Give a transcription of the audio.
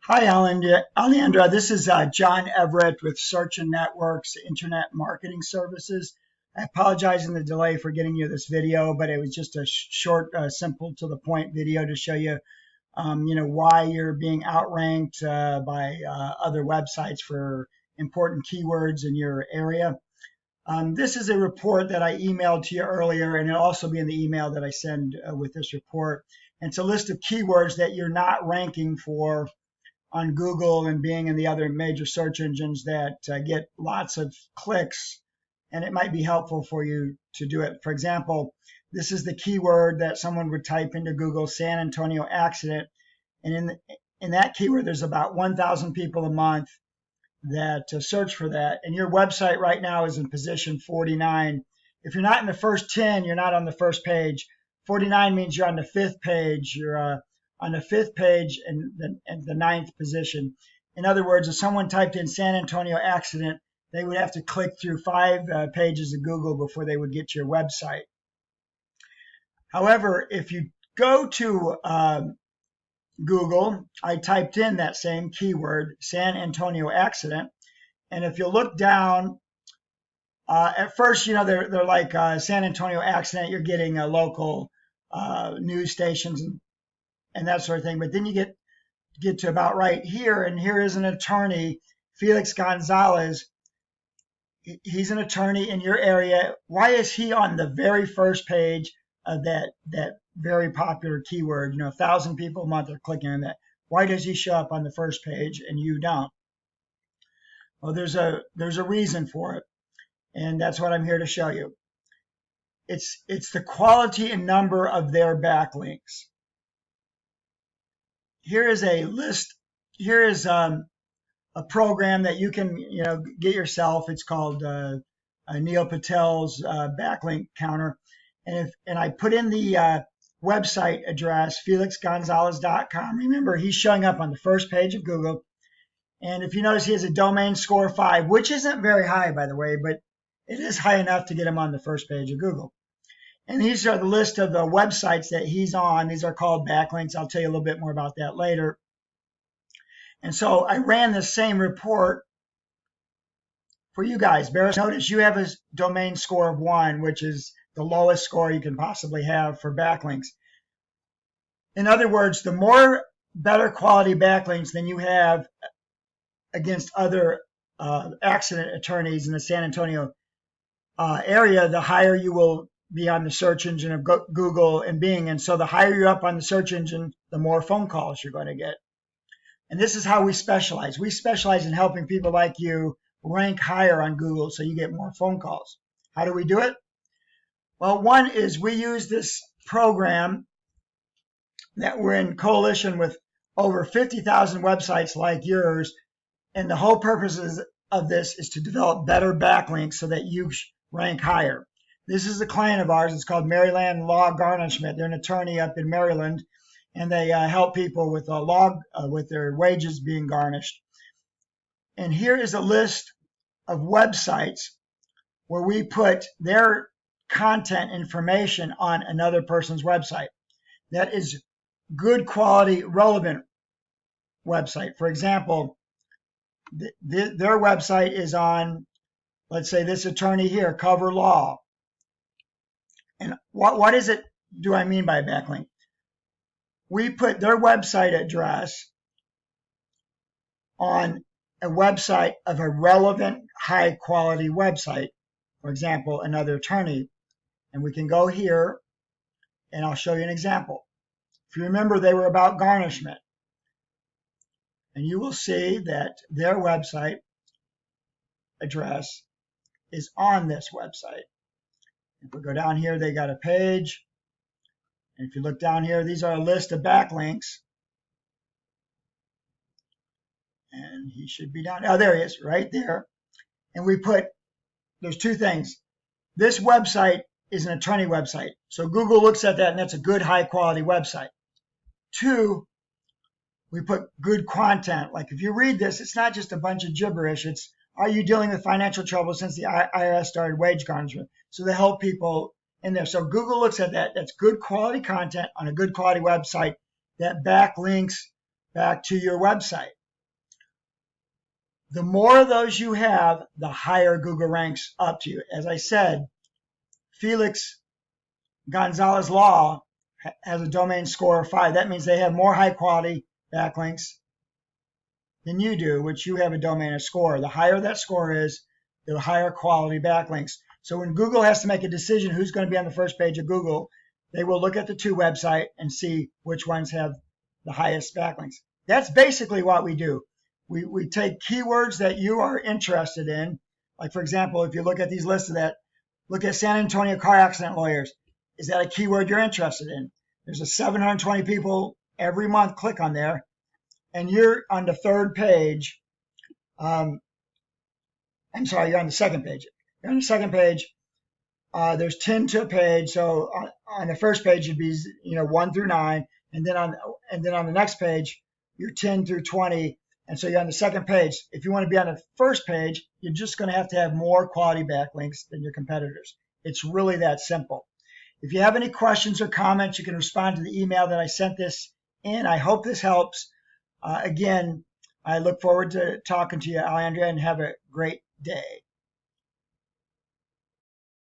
Hi, Alejandra. This is John Everett with Search and Networks Internet Marketing Services. I apologize in the delay for getting you this video, but it was just a short, simple, to the point video to show you, why you're being outranked by other websites for important keywords in your area. This is a report that I emailed to you earlier, and it'll also be in the email that I send with this report. And it's a list of keywords that you're not ranking for on Google and Bing and the other major search engines that get lots of clicks, and it might be helpful for you to do it. For example, this is the keyword that someone would type into Google, San Antonio accident, and in that keyword, there's about 1,000 people a month that search for that, and your website right now is in position 49. If you're not in the first 10, you're not on the first page. 49 means you're on the fifth page. You're on the fifth page and the ninth position. In other words, if someone typed in San Antonio accident, they would have to click through 5 pages of Google before they would get to your website. However, if you go to Google, I typed in that same keyword, San Antonio accident, and if you look down, at first, they're like San Antonio accident, you're getting local news stations and that sort of thing. But then you get to about right here, and here is an attorney, Felix Gonzalez. He's an attorney in your area. Why is he on the very first page of that very popular keyword? 1,000 people a month are clicking on that. Why does he show up on the first page and you don't? Well, there's a reason for it, and that's what I'm here to show you. It's the quality and number of their backlinks. Here is a list. Here is a program that you can get yourself. It's called Neil Patel's backlink counter, and I put in the website address felixgonzalez.com. Remember, he's showing up on the first page of Google, and if you notice, he has a domain score of 5, which isn't very high, by the way, but it is high enough to get him on the first page of Google. And these are the list of the websites that he's on. These are called backlinks. I'll tell you a little bit more about that later. And so I ran the same report for you guys. Barrus, notice you have a domain score of 1, which is the lowest score you can possibly have for backlinks. In other words, the more better quality backlinks than you have against other accident attorneys in the San Antonio area, the higher you will be on the search engine of Google and Bing. And so the higher you're up on the search engine, the more phone calls you're going to get. And this is how we specialize. We specialize in helping people like you rank higher on Google so you get more phone calls. How do we do it? Well, one is we use this program that we're in coalition with over 50,000 websites like yours. And the whole purpose of this is to develop better backlinks so that you rank higher. This is a client of ours. It's called Maryland Law Garnishment. They're an attorney up in Maryland, and they help people with with their wages being garnished. And here is a list of websites where we put their content information on another person's website. That is good quality, relevant website. For example, their website is on, let's say, this attorney here, Cover Law. And what is it do I mean by backlink? We put their website address on a website of a relevant, high-quality website. For example, another attorney. And we can go here, and I'll show you an example. If you remember, they were about garnishment. And you will see that their website address is on this website. If we go down here, they got a page. And if you look down here, these are a list of backlinks. And he should be down. Oh, there he is, right there. And we put, there's 2 things. This website is an attorney website. So Google looks at that, and that's a good, high-quality website. 2, we put good content. Like if you read this, it's not just a bunch of gibberish. It's, are you dealing with financial trouble since the IRS started wage garnishment? So they help people in there. So Google looks at that. That's good quality content on a good quality website that backlinks back to your website. The more of those you have, the higher Google ranks up to you. As I said, Felix Gonzalez Law has a domain score of 5. That means they have more high quality backlinks than you do, which you have a domain score. The higher that score is, the higher quality backlinks. So when Google has to make a decision who's going to be on the first page of Google, they will look at the 2 website and see which ones have the highest backlinks. That's basically what we do. We take keywords that you are interested in. Like, for example, if you look at these lists of that, look at San Antonio car accident lawyers. Is that a keyword you're interested in? There's a 720 people every month click on there, and you're on the 3rd page. I'm sorry, you're on the 2nd page. You're on the 2nd page. There's 10 to a page. So on the first page, it'd be 1 through 9, and then on the next page, you're 10 through 20. And so you're on the 2nd page. If you want to be on the first page, you're just going to have more quality backlinks than your competitors. It's really that simple. If you have any questions or comments, you can respond to the email that I sent this in. I hope this helps. Again, I look forward to talking to you, Alejandra, and have a great day.